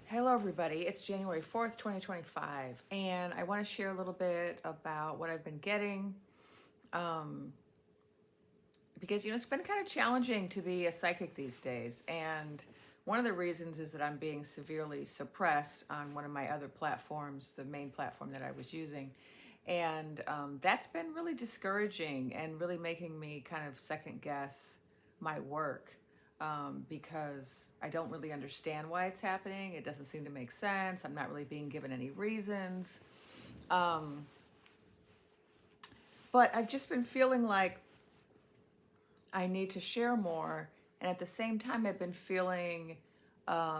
Hello, everybody. It's January 4th, 2025, and I want to share a little bit about what I've been getting um, because, it's been kind of challenging to be a psychic these days. And one of the reasons is that I'm being severely suppressed on one of my other platforms, the main platform that I was using. And that's been really discouraging and really making me kind of second guess my work because I don't really understand why it's happening. It doesn't seem to make sense. I'm not really being given any reasons. Um, but I've just been feeling like I need to share more. And at the same time, I've been feeling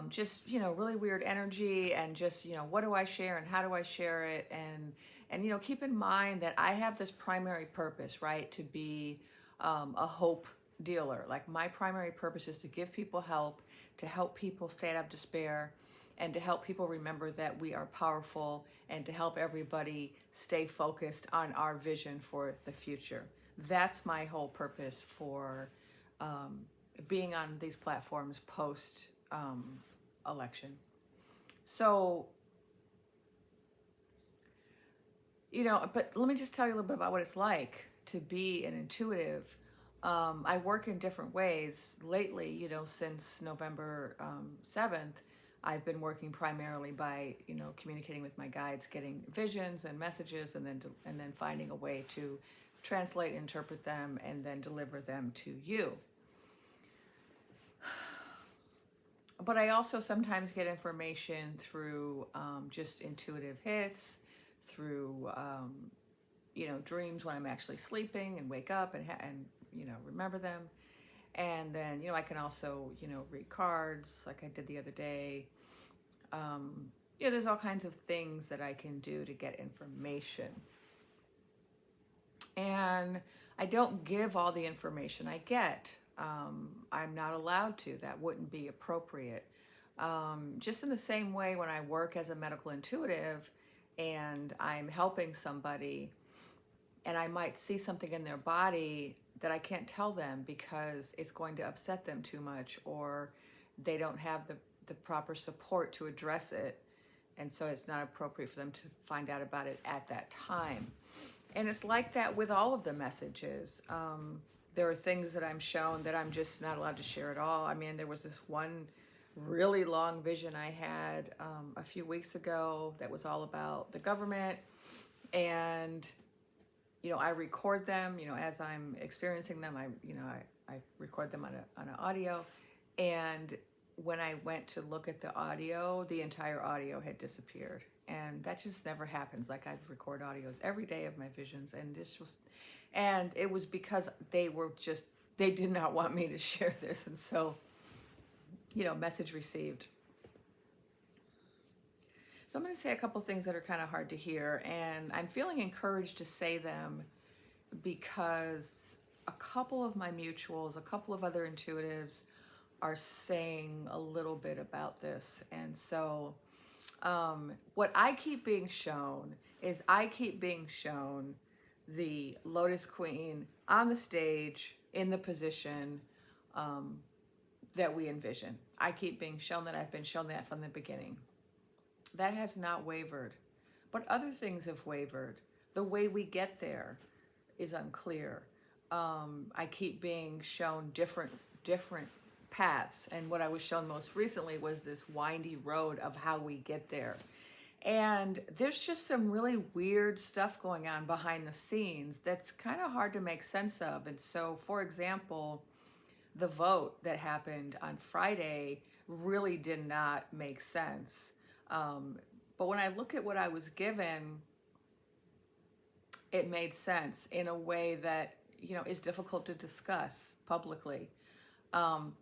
just, really weird energy and just, what do I share and how do I share it? And keep in mind that I have this primary purpose, right? To be a hope dealer. Like my primary purpose is to give people help, to help people stay out of despair, and to help people remember that we are powerful and to help everybody stay focused on our vision for the future. That's my whole purpose for being on these platforms post election. So, but let me just tell you a little bit about what it's like to be an intuitive. I work in different ways lately, since November 7th. I've been working primarily by, communicating with my guides, getting visions and messages, and then finding a way to translate, interpret them, and then deliver them to you. But I also sometimes get information through just intuitive hits, through dreams when I'm actually sleeping and wake up and remember them. And then I can also read cards like I did the other day. There's all kinds of things that I can do to get information. And I don't give all the information I get. I'm not allowed to. That wouldn't be appropriate. Just in the same way, when I work as a medical intuitive and I'm helping somebody and I might see something in their body that I can't tell them because it's going to upset them too much, or they don't have the proper support to address it. And so it's not appropriate for them to find out about it at that time. And it's like that with all of the messages. There are things that I'm shown that I'm just not allowed to share at all. I mean, there was this one really long vision I had a few weeks ago that was all about the government. And, I record them, as I'm experiencing them, I record them on an audio. And when I went to look at the audio, the entire audio had disappeared. And that just never happens. Like I record audios every day of my visions, and it was because they did not want me to share this. And so, message received. So I'm going to say a couple things that are kind of hard to hear, and I'm feeling encouraged to say them because a couple of my mutuals, a couple of other intuitives are saying a little bit about this. And so what I keep being shown is the Lotus Queen on the stage in the position that we envision. I keep being shown that. I've been shown that from the beginning. That has not wavered, but other things have wavered. The way we get there is unclear. I keep being shown different paths, and what I was shown most recently was this windy road of how we get there. And there's just some really weird stuff going on behind the scenes that's kind of hard to make sense of. And so, for example, the vote that happened on Friday really did not make sense. But when I look at what I was given, it made sense in a way that, is difficult to discuss publicly.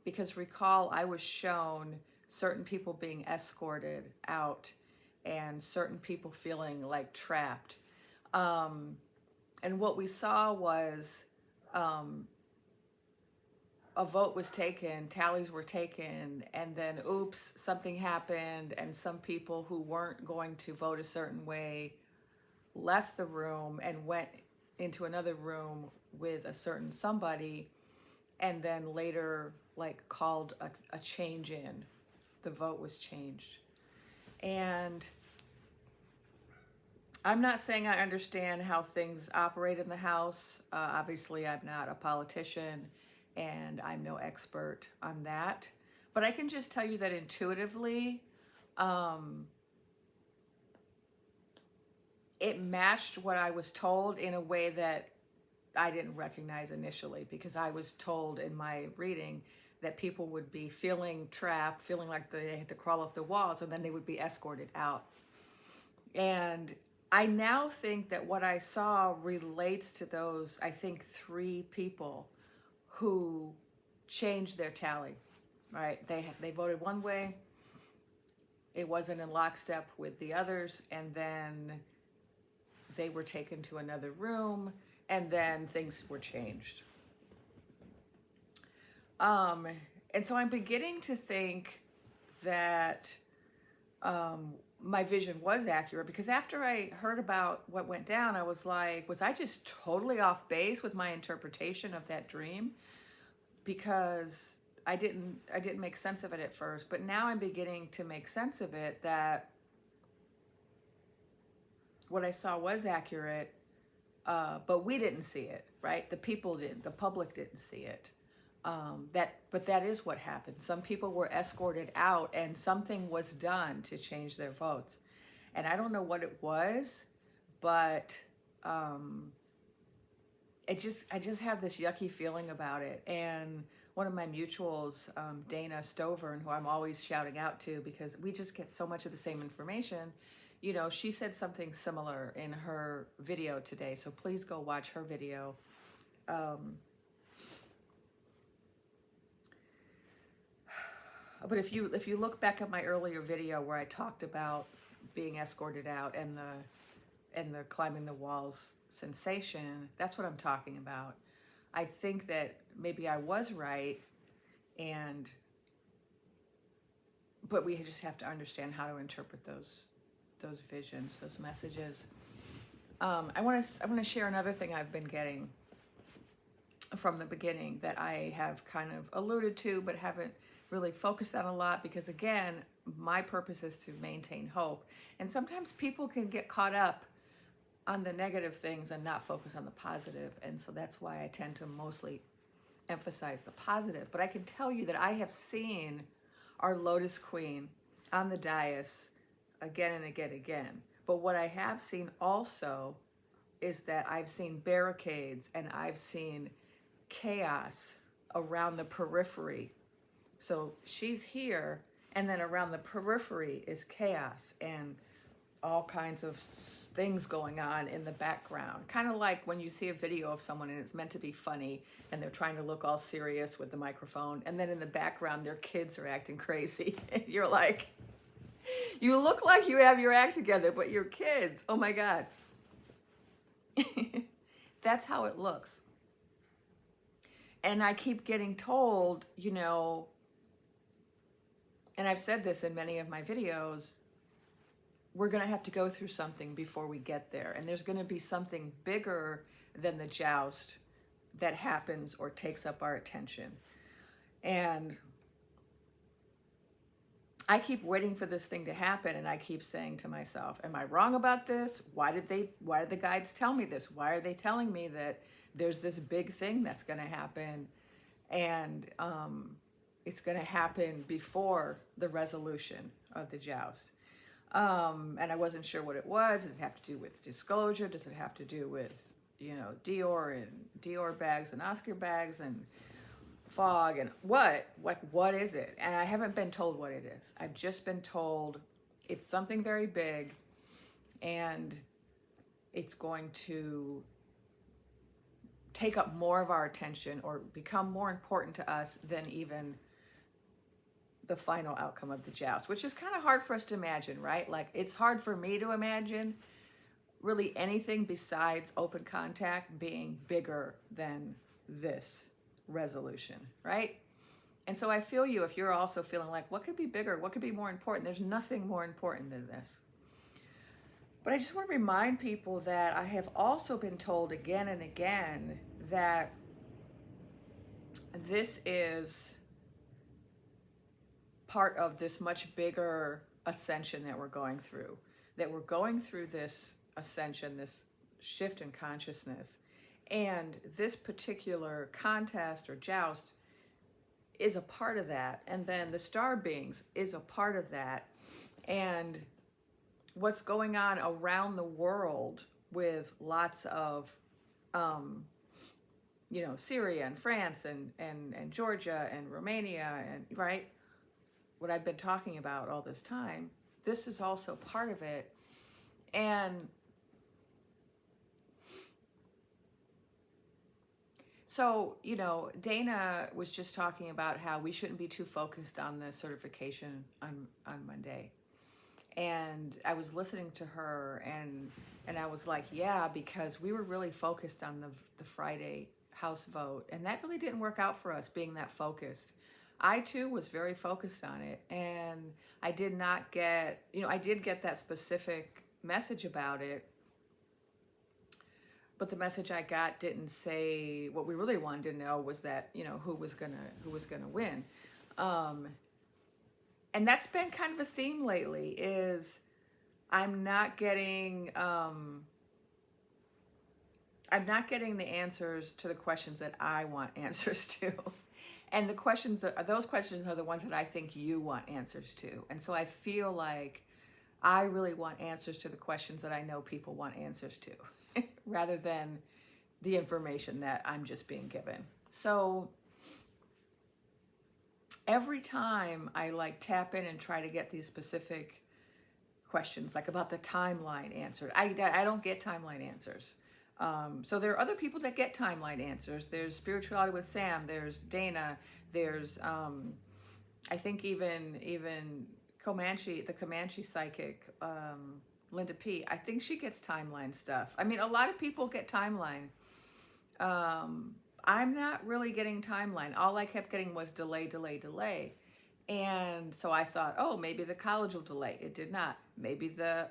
Because recall, I was shown certain people being escorted out and certain people feeling like trapped. And what we saw was a vote was taken, tallies were taken, and then oops, something happened, and some people who weren't going to vote a certain way left the room and went into another room with a certain somebody, and then later called a change in. The vote was changed. And I'm not saying I understand how things operate in the House. Obviously, I'm not a politician and I'm no expert on that. But I can just tell you that intuitively, it matched what I was told in a way that I didn't recognize initially, because I was told in my reading that people would be feeling trapped, feeling like they had to crawl up the walls, and then they would be escorted out. And I now think that what I saw relates to those, I think, 3 people who changed their tally, right? They voted one way, it wasn't in lockstep with the others, and then they were taken to another room, and then things were changed. And so I'm beginning to think that my vision was accurate, because after I heard about what went down, I was like, was I just totally off base with my interpretation of that dream? Because I didn't make sense of it at first, but now I'm beginning to make sense of it, that what I saw was accurate, but we didn't see it, right? The people didn't, the public didn't see it. But that is what happened. Some people were escorted out and something was done to change their votes. And I don't know what it was, but I just have this yucky feeling about it. And one of my mutuals, Dana Stover, who I'm always shouting out to because we just get so much of the same information, you know, she said something similar in her video today. So please go watch her video. But if you look back at my earlier video where I talked about being escorted out and the climbing the walls sensation, that's what I'm talking about. I think that maybe I was right, but we just have to understand how to interpret those visions, those messages. I want to share another thing I've been getting from the beginning that I have kind of alluded to but haven't really focused on a lot, because again, my purpose is to maintain hope. And sometimes people can get caught up on the negative things and not focus on the positive. And so that's why I tend to mostly emphasize the positive. But I can tell you that I have seen our Lotus Queen on the dais again and again. But what I have seen also is that I've seen barricades and I've seen chaos around the periphery. So she's here, and then around the periphery is chaos and all kinds of things going on in the background. Kind of like when you see a video of someone and it's meant to be funny and they're trying to look all serious with the microphone, and then in the background their kids are acting crazy. And you're like, you look like you have your act together, but you're kids. Oh my God. That's how it looks. And I keep getting told, you know, and I've said this in many of my videos, we're going to have to go through something before we get there. And there's going to be something bigger than the joust that happens or takes up our attention. And I keep waiting for this thing to happen, and I keep saying to myself, am I wrong about this? Why did the guides tell me this? Why are they telling me that there's this big thing that's going to happen? And it's going to happen before the resolution of the joust. And I wasn't sure what it was. Does it have to do with disclosure? Does it have to do with, you know, Dior bags and Oscar bags and fog and what? Like, what is it? And I haven't been told what it is. I've just been told it's something very big, and it's going to take up more of our attention or become more important to us than even the final outcome of the joust, which is kind of hard for us to imagine, right? Like, it's hard for me to imagine really anything besides open contact being bigger than this resolution, right? And so I feel you if you're also feeling like, what could be bigger? What could be more important? There's nothing more important than this. But I just want to remind people that I have also been told again and again that this is part of this much bigger ascension that we're going through, that we're going through this ascension, this shift in consciousness. And this particular contest or joust is a part of that. And then the star beings is a part of that. And what's going on around the world with lots of, Syria and France and Georgia and Romania and, right? What I've been talking about all this time, this is also part of it. And so, Dana was just talking about how we shouldn't be too focused on the certification on Monday. And I was listening to her and I was like, yeah, because we were really focused on the Friday House vote. And that really didn't work out for us, being that focused. I too was very focused on it. And I did not get, I did get that specific message about it. But the message I got didn't say what we really wanted to know, was that, who was gonna win. And that's been kind of a theme lately, is I'm not getting the answers to the questions that I want answers to. And those questions are the ones that I think you want answers to. And so I feel like I really want answers to the questions that I know people want answers to, rather than the information that I'm just being given. So every time I tap in and try to get these specific questions, like about the timeline answered, I don't get timeline answers. So there are other people that get timeline answers. There's Spirituality with Sam. There's Dana. There's I think even Comanche, the Comanche psychic, Linda P. I think she gets timeline stuff. I mean, a lot of people get timeline. I'm not really getting timeline. All I kept getting was delay, delay, delay. And so I thought, oh, maybe the college will delay. It did not. Maybe the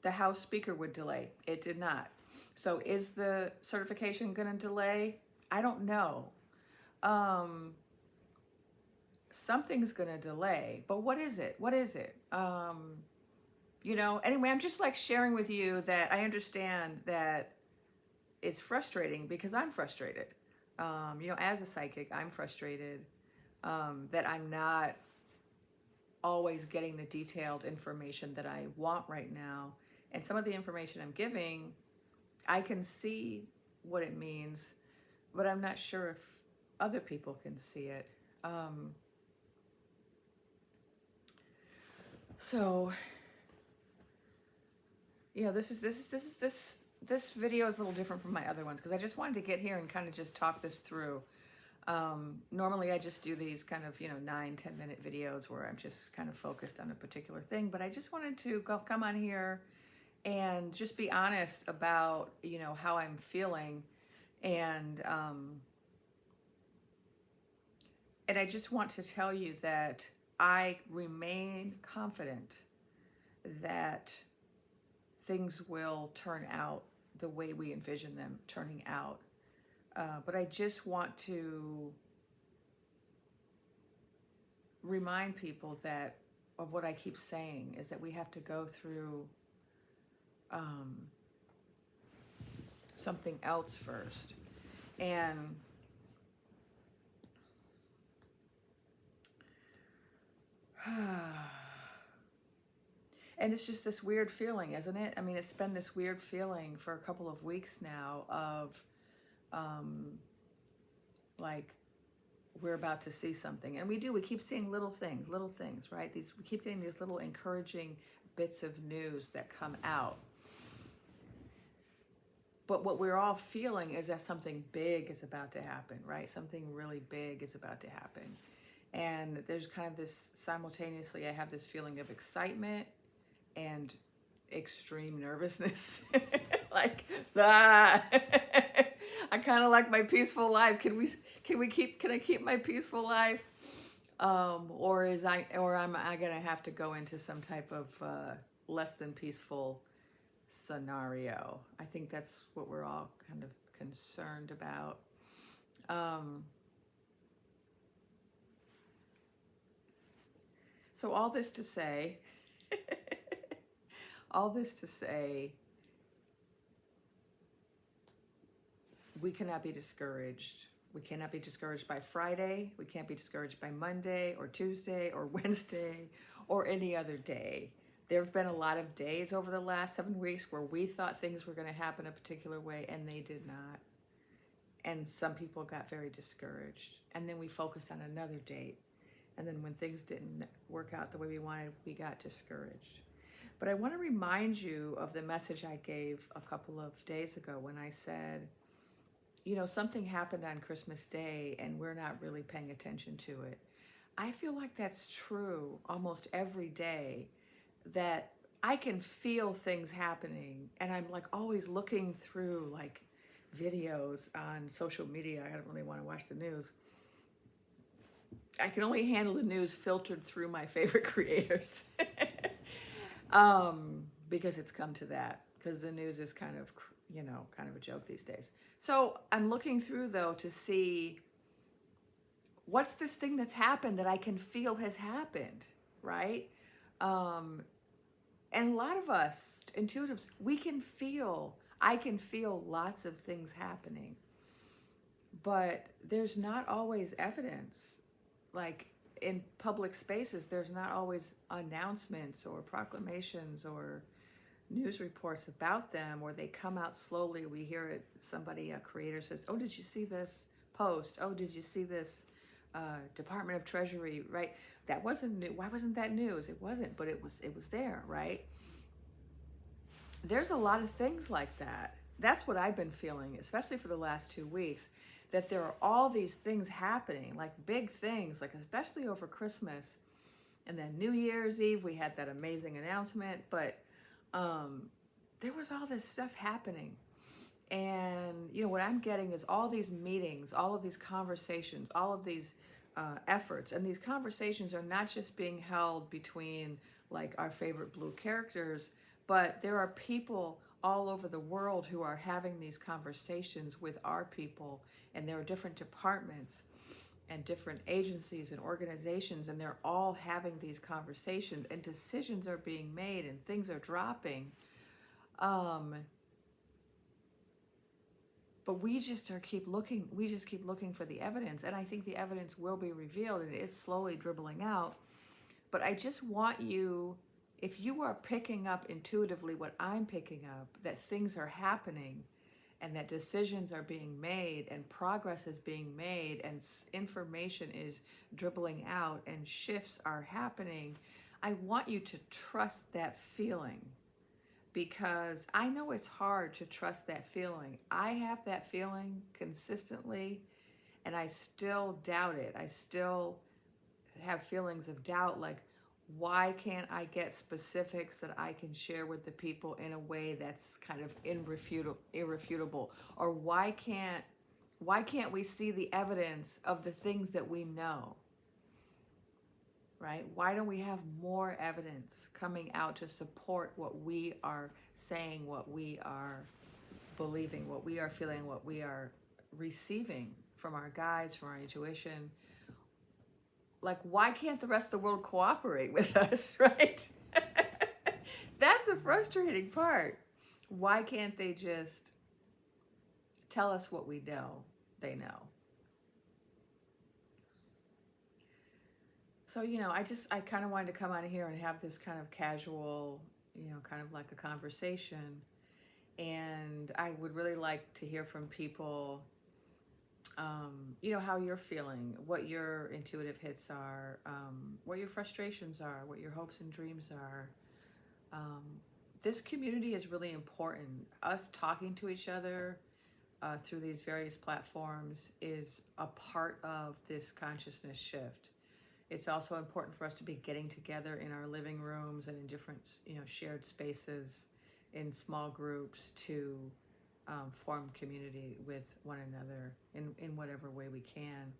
House Speaker would delay. It did not. So is the certification going to delay? I don't know. Something's going to delay. But what is it? What is it? Anyway, I'm just sharing with you that I understand that it's frustrating, because I'm frustrated. As a psychic, I'm frustrated that I'm not always getting the detailed information that I want right now. And some of the information I'm giving, I can see what it means, but I'm not sure if other people can see it. So, this video is a little different from my other ones, because I just wanted to get here and kind of just talk this through. Normally I just do these kind of 9-10 minute videos where I'm just kind of focused on a particular thing, but I just wanted to come on here and just be honest about how I'm feeling, and I just want to tell you that I remain confident that things will turn out the way we envision them turning out. But I just want to remind people of what I keep saying, is that we have to go through something else first. And it's just this weird feeling, isn't it? I mean, it's been this weird feeling for a couple of weeks now of we're about to see something. And we keep seeing little things, right? We keep getting these little encouraging bits of news that come out. But what we're all feeling is that something big is about to happen, right? Something really big is about to happen. And there's kind of this, simultaneously, I have this feeling of excitement and extreme nervousness. I kind of like my peaceful life. Can I keep my peaceful life? Or am I gonna have to go into some type of less than peaceful scenario? I think that's what we're all kind of concerned about. So So all this to say, all this to say, we cannot be discouraged. We cannot be discouraged by Friday. We can't be discouraged by Monday or Tuesday or Wednesday or any other day. There have been a lot of days over the last 7 weeks where we thought things were going to happen a particular way and they did not. And some people got very discouraged. And then we focused on another date. And then when things didn't work out the way we wanted, we got discouraged. But I want to remind you of the message I gave a couple of days ago when I said, you know, something happened on Christmas Day and we're not really paying attention to it. I feel like that's true almost every day, that I can feel things happening and I'm like always looking through like videos on social media. I don't really want to watch the news. I can only handle the news filtered through my favorite creators because it's come to that, because the news is kind of, you know, kind of a joke these days. So I'm looking through though to see what's this thing that's happened that I can feel has happened, right? And a lot of us intuitives, I can feel lots of things happening, but there's not always evidence. Like in public spaces, there's not always announcements or proclamations or news reports about them, or they come out slowly. We hear it, a creator says, oh, did you see this post? Oh, did you see this Department of Treasury, right? That wasn't new. Why wasn't that news? It wasn't, but it was there, right? There's a lot of things like that. That's what I've been feeling, especially for the last 2 weeks, that there are all these things happening, like big things, like especially over Christmas. And then New Year's Eve, we had that amazing announcement, but there was all this stuff happening. And, you know, what I'm getting is all these meetings, all of these conversations, all of these efforts. And these conversations are not just being held between like our favorite blue characters, but there are people all over the world who are having these conversations with our people. And there are different departments and different agencies and organizations, and they're all having these conversations, and decisions are being made and things are dropping. But we just keep looking for the evidence, and I think the evidence will be revealed, and it is slowly dribbling out. But I just want you, if you are picking up intuitively what I'm picking up, that things are happening and that decisions are being made and progress is being made and information is dribbling out and shifts are happening, I want you to trust that feeling, because I know it's hard to trust that feeling. I have that feeling consistently and I still doubt it. I still have feelings of doubt, like, why can't I get specifics that I can share with the people in a way that's kind of irrefutable? Or why can't we see the evidence of the things that we know? Right? Why don't we have more evidence coming out to support what we are saying, what we are believing, what we are feeling, what we are receiving from our guides, from our intuition? Like, why can't the rest of the world cooperate with us, right? That's the frustrating part. Why can't they just tell us what we know they know? So, you know, I kind of wanted to come out of here and have this kind of casual, you know, kind of like a conversation. And I would really like to hear from people, you know, how you're feeling, what your intuitive hits are, what your frustrations are, what your hopes and dreams are. This community is really important. Us talking to each other through these various platforms is a part of this consciousness shift. It's also important for us to be getting together in our living rooms and in different, you know, shared spaces in small groups to form community with one another in whatever way we can.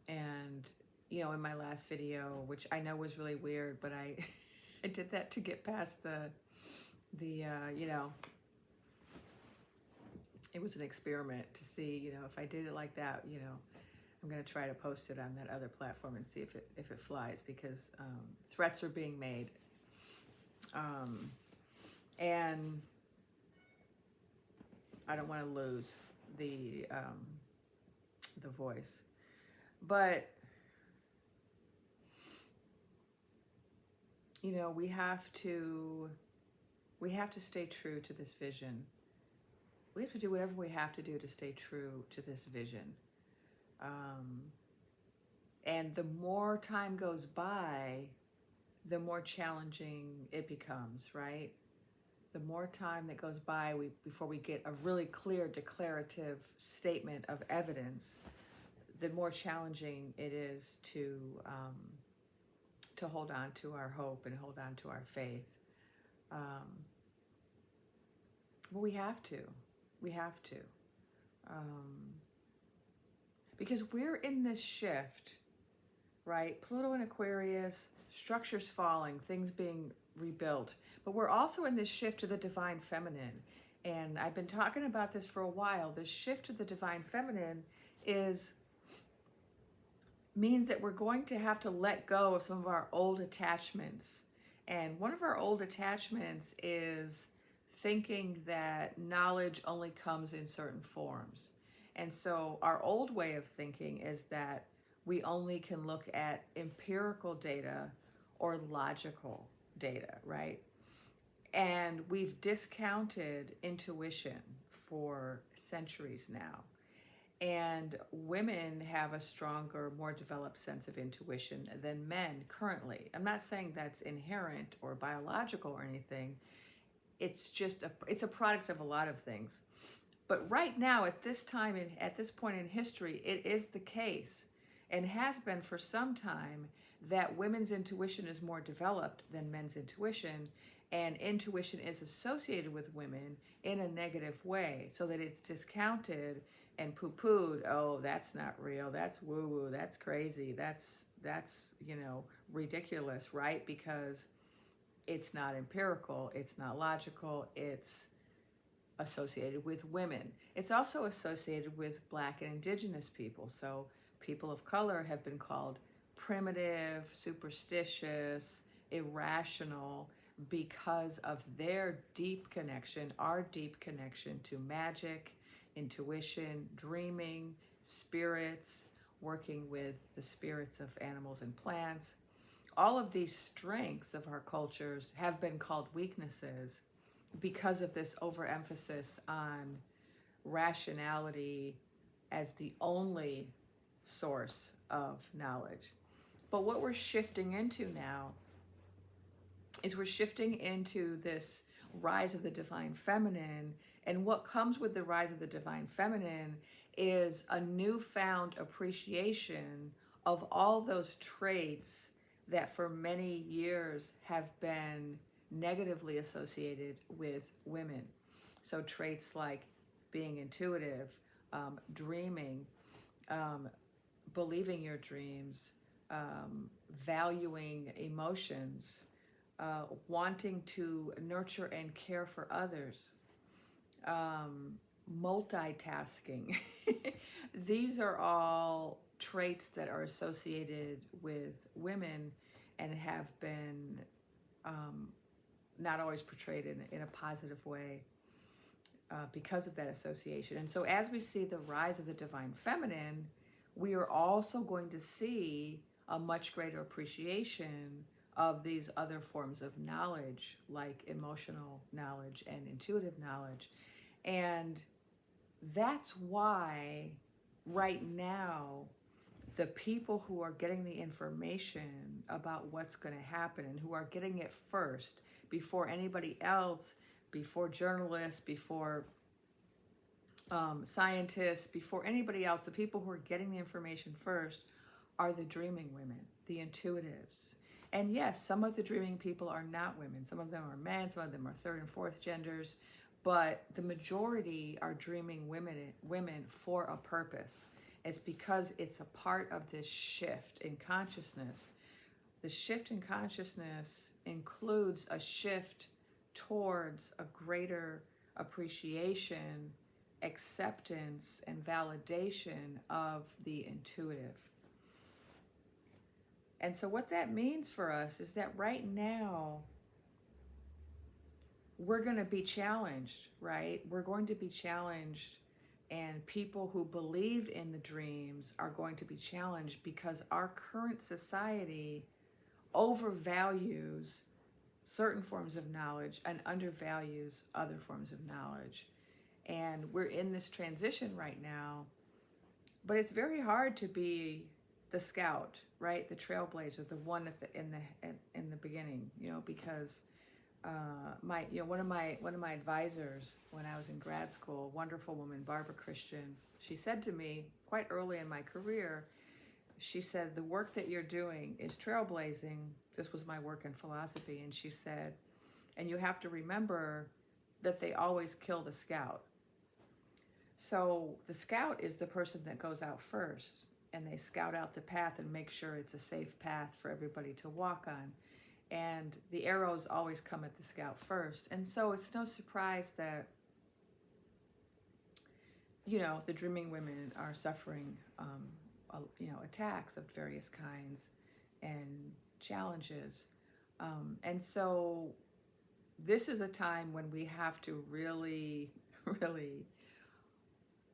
And, you know, in my last video, which I know was really weird, but I did that to get past the you know, it was an experiment to see, you know, if I did it like that, you know, I'm going to try to post it on that other platform and see if it flies, because threats are being made. And I don't want to lose the voice. But, you know, we have to stay true to this vision. We have to do whatever we have to do to stay true to this vision. And the more time goes by, the more challenging it becomes, right? The more time that goes by before we get a really clear declarative statement of evidence, the more challenging it is to hold on to our hope and hold on to our faith. But we have to. Because we're in this shift, right? Pluto in Aquarius, structures falling, things being rebuilt. But we're also in this shift to the divine feminine. And I've been talking about this for a while. This shift to the divine feminine means that we're going to have to let go of some of our old attachments. And one of our old attachments is thinking that knowledge only comes in certain forms. And so our old way of thinking is that we only can look at empirical data or logical data, right? And we've discounted intuition for centuries now. And women have a stronger, more developed sense of intuition than men currently. I'm not saying that's inherent or biological or anything. It's just it's a product of a lot of things. But right now, at this time, at this point in history, it is the case, and has been for some time, that women's intuition is more developed than men's intuition, and intuition is associated with women in a negative way, so that it's discounted and poo-pooed. Oh, that's not real. That's woo-woo. That's crazy. That's ridiculous, right? Because it's not empirical. It's not logical. It's associated with women. It's also associated with Black and Indigenous people. So people of color have been called primitive, superstitious, irrational, because of their deep connection, our deep connection to magic, intuition, dreaming, spirits, working with the spirits of animals and plants. All of these strengths of our cultures have been called weaknesses because of this overemphasis on rationality as the only source of knowledge. But what we're shifting into now is we're shifting into this rise of the divine feminine. And what comes with the rise of the divine feminine is a newfound appreciation of all those traits that for many years have been negatively associated with women. So traits like being intuitive, dreaming, believing your dreams, valuing emotions, wanting to nurture and care for others, multitasking. These are all traits that are associated with women and have been not always portrayed in a positive way because of that association. And so as we see the rise of the divine feminine, we are also going to see a much greater appreciation of these other forms of knowledge, like emotional knowledge and intuitive knowledge. And that's why right now, the people who are getting the information about what's going to happen and who are getting it first, before anybody else, before journalists, before scientists, before anybody else, the people who are getting the information first are the dreaming women, the intuitives. And yes, some of the dreaming people are not women. Some of them are men, some of them are third and fourth genders, but the majority are dreaming women for a purpose. It's because it's a part of this shift in consciousness. The shift in consciousness includes a shift towards a greater appreciation acceptance and validation of the intuitive. And so what that means for us is that right now we're going to be challenged, right? We're going to be challenged, and people who believe in the dreams are going to be challenged because our current society overvalues certain forms of knowledge and undervalues other forms of knowledge. And we're in this transition right now, but it's very hard to be the scout, right? The trailblazer, the one at in the beginning, because one of my advisors when I was in grad school, wonderful woman, Barbara Christian, she said to me quite early in my career, she said, the work that you're doing is trailblazing. This was my work in philosophy. And she said, and you have to remember that they always kill the scout. So the scout is the person that goes out first, and they scout out the path and make sure it's a safe path for everybody to walk on. And the arrows always come at the scout first. And so it's no surprise that, the dreaming women are suffering, attacks of various kinds and challenges. And so this is a time when we have to really, really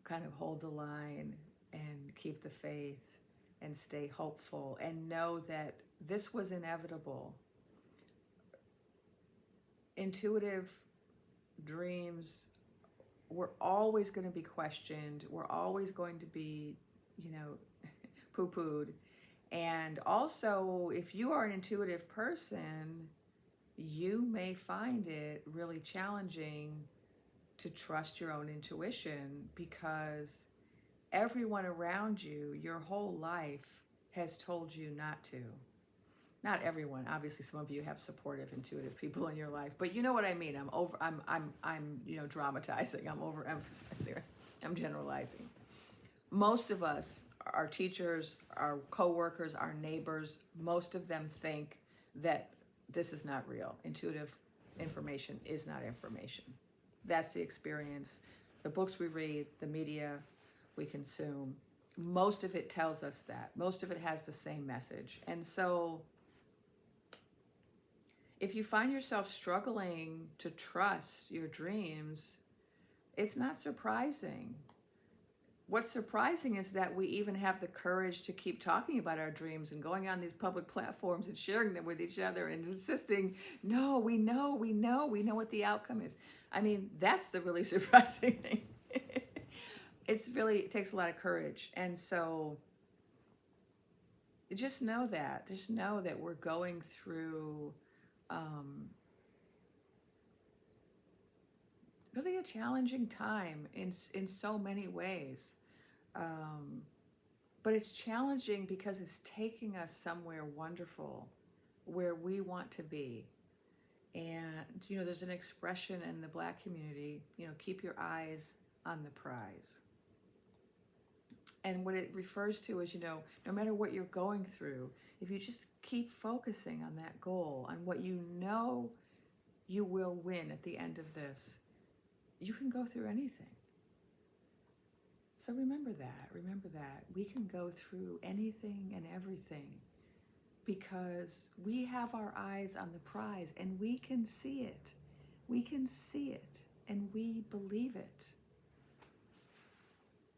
kind of hold the line and keep the faith and stay hopeful and know that this was inevitable. Intuitive dreams were always going to be questioned. We're always going to be, poo-pooed. And also, if you are an intuitive person, you may find it really challenging to trust your own intuition because everyone around you, your whole life, has told you not to. Not everyone. Obviously, some of you have supportive, intuitive people in your life, but you know what I mean. I'm dramatizing. I'm overemphasizing. I'm generalizing. Most of us, our teachers, our coworkers, our neighbors, most of them think that this is not real. Intuitive information is not information. That's the experience. The books we read, the media we consume, most of it tells us that. Most of it has the same message. And so if you find yourself struggling to trust your dreams, it's not surprising. What's surprising is that we even have the courage to keep talking about our dreams and going on these public platforms and sharing them with each other and insisting, no, we know what the outcome is. I mean, that's the really surprising thing. It takes a lot of courage. And so just know that we're going through really a challenging time in so many ways. But it's challenging because it's taking us somewhere wonderful, where we want to be. And, there's an expression in the Black community, keep your eyes on the prize. And what it refers to is, no matter what you're going through, if you just keep focusing on that goal, on what you will win at the end of this, you can go through anything. So remember that. We can go through anything and everything because we have our eyes on the prize and we can see it. We can see it and we believe it.